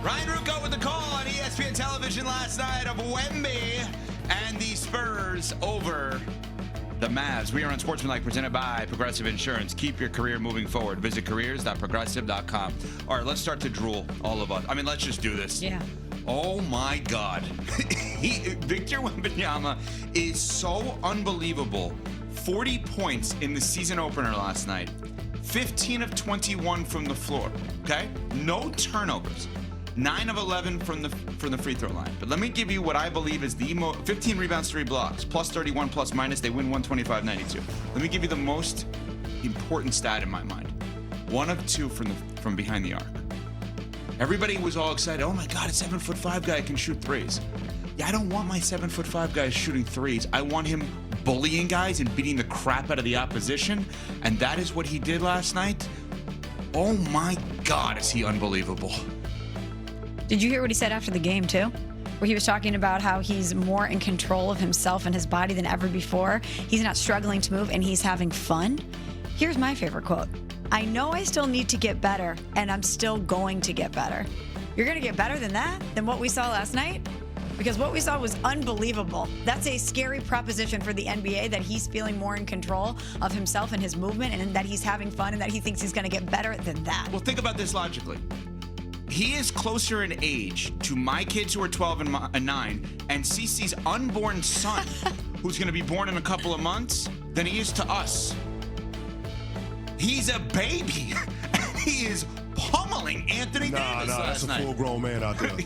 Ryan Rucco with the call on ESPN television last night of Wemby and the Spurs over the Mavs. We are on Sportsmanlike, presented by Progressive Insurance. Keep your career moving forward. Visit careers.progressive.com. All right, let's start to drool, all of us. I mean, let's just do this. Yeah. Oh, my God. Victor Wembanyama is so unbelievable. 40 points in the season opener last night. 15 of 21 from the floor, okay? No turnovers. 9 of 11 from the free throw line. But let me give you what I believe is the 15 rebounds, 3 blocks, plus 31, plus minus. They win 125-92. Let me give you the most important stat in my mind. 1 of 2 from behind the arc. Everybody was all excited. Oh my God, a 7'5" guy can shoot threes. Yeah, I don't want my 7'5" guy shooting threes. I want him bullying guys and beating the crap out of the opposition. And that is what he did last night. Oh my God, is he unbelievable. Did you hear what he said after the game, too? Where he was talking about how he's more in control of himself and his body than ever before. He's not struggling to move, and he's having fun. Here's my favorite quote. I know I still need to get better, and I'm still going to get better. You're going to get better than that? Than what we saw last night? Because what we saw was unbelievable. That's a scary proposition for the NBA, that he's feeling more in control of himself and his movement, and that he's having fun, and that he thinks he's going to get better than that. Well, think about this logically. He is closer in age to my kids who are 12 and 9 and Cece's unborn son, who's going to be born in a couple of months, than he is to us. He's a baby. He is pummeling Anthony Davis last night. Nah, that's a full-grown man out there.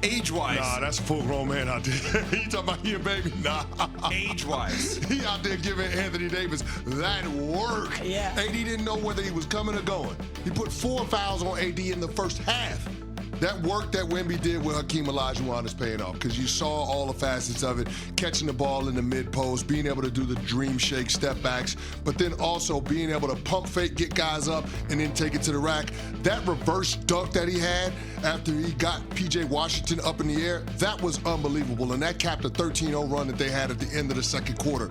Age-wise. Nah, that's a full-grown man out there. You talking about he a baby? Nah. Age-wise. He out there giving Anthony Davis that work. Yeah. AD didn't know whether he was coming or going. He put 4 fouls on AD in the first half. That work that Wemby did with Hakeem Olajuwon is paying off, because you saw all the facets of it, catching the ball in the mid-post, being able to do the dream shake step backs, but then also being able to pump fake, get guys up, and then take it to the rack. That reverse dunk that he had after he got P.J. Washington up in the air, that was unbelievable, and that capped a 13-0 run that they had at the end of the second quarter.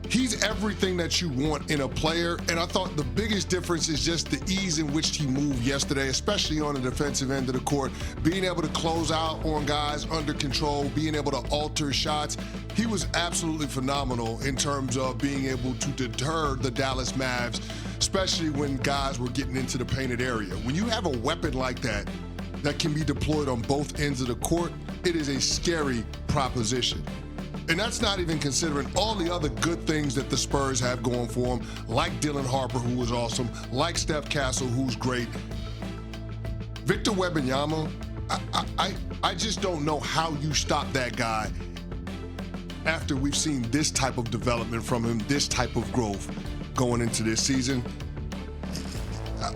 He's everything that you want in a player, and I thought the biggest difference is just the ease in which he moved yesterday, especially on the defensive end of the court, being able to close out on guys under control, being able to alter shots. He was absolutely phenomenal in terms of being able to deter the Dallas Mavs, especially when guys were getting into the painted area. When you have a weapon like that can be deployed on both ends of the court, it is a scary proposition. And that's not even considering all the other good things that the Spurs have going for them, like Dillon Harper, who was awesome, like Steph Castle, who's great. Victor Wembanyama, I just don't know how you stop that guy after we've seen this type of development from him, this type of growth going into this season.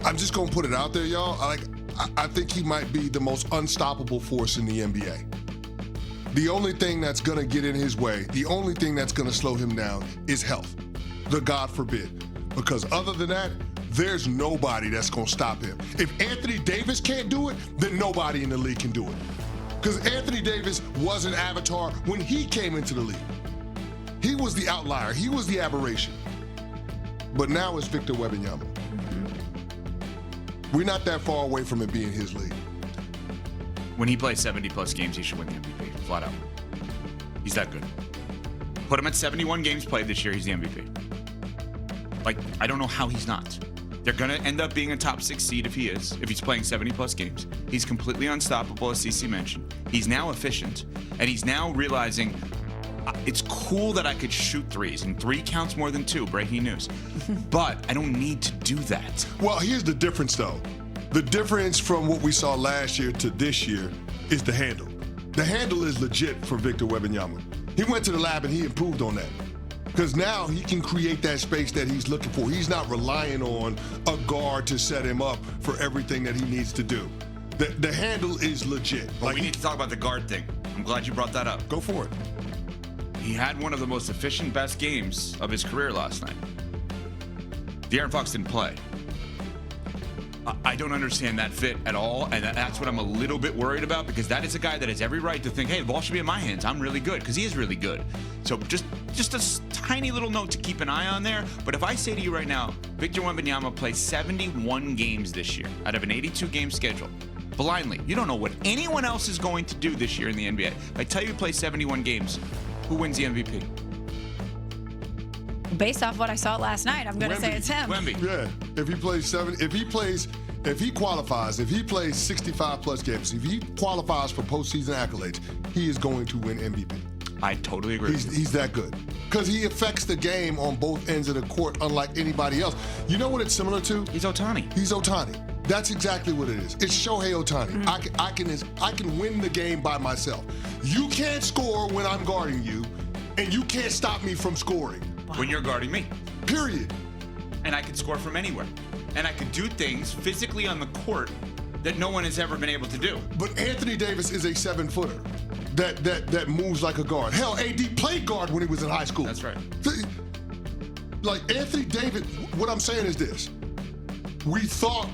I'm just going to put it out there, y'all. I think he might be the most unstoppable force in the NBA. The only thing that's going to get in his way, the only thing that's going to slow him down is health. God forbid. Because other than that, there's nobody that's going to stop him. If Anthony Davis can't do it, then nobody in the league can do it. Because Anthony Davis was an avatar when he came into the league. He was the outlier. He was the aberration. But now it's Victor Wembanyama. We're not that far away from it being his league. When he plays 70-plus games, he should win the MVP, flat out. He's that good. Put him at 71 games played this year, he's the MVP. I don't know how he's not. They're going to end up being a top 6 seed if he's playing 70-plus games. He's completely unstoppable, as CC mentioned. He's now efficient, and he's now realizing it's cool that I could shoot threes, and 3 counts more than 2, breaking news. But I don't need to do that. Well, here's the difference, though. The difference from what we saw last year to this year is the handle. The handle is legit for Victor Wembanyama. He went to the lab and he improved on that. Because now he can create that space that he's looking for. He's not relying on a guard to set him up for everything that he needs to do. The handle is legit. We need to talk about the guard thing. I'm glad you brought that up. Go for it. He had one of the most efficient, best games of his career last night. De'Aaron Fox didn't play. I don't understand that fit at all, and that's what I'm a little bit worried about, because that is a guy that has every right to think, hey, the ball should be in my hands. I'm really good, because he is really good. So just a tiny little note to keep an eye on there. But if I say to you right now, Victor Wembanyama plays 71 games this year out of an 82-game schedule, blindly. You don't know what anyone else is going to do this year in the NBA. If I tell you to play 71 games, who wins the MVP? Based off what I saw last night, I'm going to say it's him. Wemby. Yeah. If he plays if he qualifies, if he plays 65 plus games, if he qualifies for postseason accolades, he is going to win MVP. I totally agree. He's that good. Because he affects the game on both ends of the court, unlike anybody else. You know what it's similar to? He's Ohtani. He's Ohtani. That's exactly what it is. It's Shohei Ohtani. I can win the game by myself. You can't score when I'm guarding you, and you can't stop me from scoring. When you're guarding me. Period. And I can score from anywhere. And I can do things physically on the court that no one has ever been able to do. But Anthony Davis is a 7-footer that moves like a guard. Hell, AD played guard when he was in high school. That's right. Like Anthony Davis, what I'm saying is this. We thought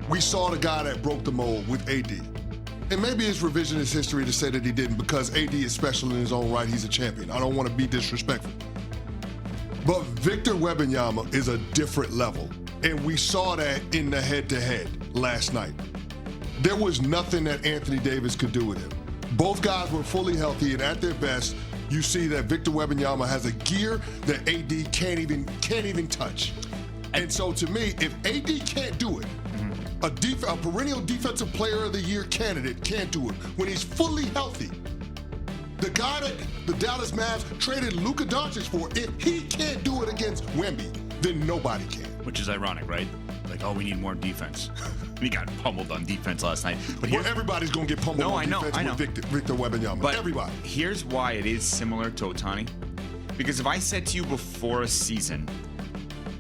we saw the guy that broke the mold with AD. And maybe it's revisionist history to say that he didn't because AD is special in his own right. He's a champion. I don't want to be disrespectful. But Victor Wembanyama is a different level. And we saw that in the head-to-head last night. There was nothing that Anthony Davis could do with him. Both guys were fully healthy, and at their best, you see that Victor Wembanyama has a gear that AD can't even touch. And so to me, if AD can't do it, a perennial defensive player of the year candidate can't do it when he's fully healthy. The guy that the Dallas Mavs traded Luka Doncic for, if he can't do it against Wemby, then nobody can. Which is ironic, right? Like, oh, we need more defense. We got pummeled on defense last night. But well, everybody's going to get pummeled on defense with Victor Wembanyama. But everybody. Here's why it is similar to Ohtani. Because if I said to you before a season,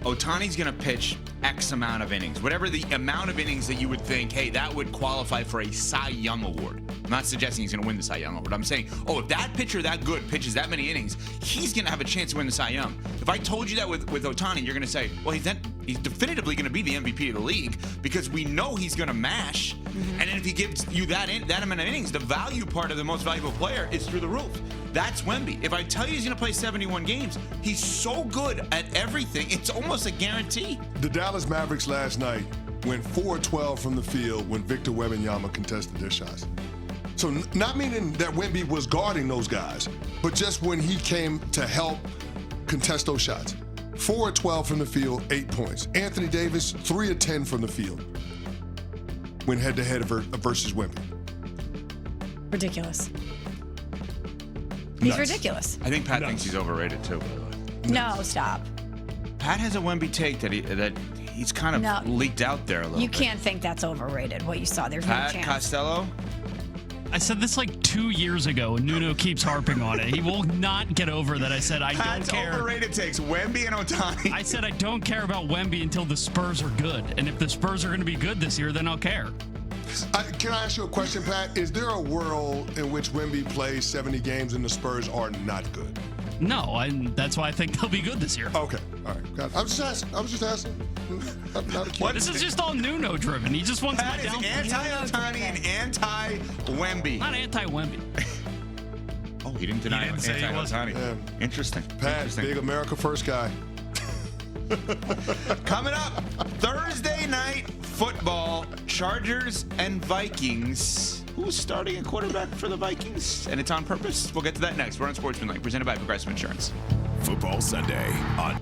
Ohtani's going to pitch X amount of innings, whatever the amount of innings that you would think, hey, that would qualify for a Cy Young award. I'm not suggesting he's going to win the Cy Young award. I'm saying, oh, if that pitcher that good pitches that many innings, he's going to have a chance to win the Cy Young. If I told you that with Ohtani, you're going to say, well, he's definitively going to be the MVP of the league because we know he's going to mash. And then if he gives you that amount of innings, the value part of the most valuable player is through the roof. That's Wemby. If I tell you he's going to play 71 games, he's so good at everything, it's almost a guarantee. The Dallas Mavericks last night went 4-12 from the field when Victor Wembanyama contested their shots. So not meaning that Wemby was guarding those guys, but just when he came to help contest those shots. 4-12 from the field, 8 points. Anthony Davis, 3-10 from the field when head-to-head versus Wemby. Ridiculous. He's Nuts. ridiculous. I think Pat thinks he's overrated too, by the way. No, stop. Pat has a Wemby take that he's kind of leaked out there a little bit. You can't think that's overrated, what you saw. There's Pat no chance. Costello? I said this like 2 years ago, and Nuno keeps harping on it. He will not get over that. I said I Pat's don't care. overrated takes Wemby and Ohtani. I said I don't care about Wemby until the Spurs are good. And if the Spurs are going to be good this year, then I'll care. Can I ask you a question, Pat? Is there a world in which Wemby plays 70 games and the Spurs are not good? No, and that's why I think they'll be good this year. Okay, all right. Got it. I was just asking. I'm not accused. This is just all Nuno driven. He just wants Pat my is downfall. anti-Ohtani and anti-Wemby. Not anti-Wemby. Oh, he didn't deny didn't say he anti-Ohtani. Yeah. Interesting. Pat, Interesting. big America first guy. Coming up, Thursday night football, Chargers and Vikings. Who's starting a quarterback for the Vikings? And it's on purpose. We'll get to that next. We're on Sportsmanlike, presented by Progressive Insurance. Football Sunday on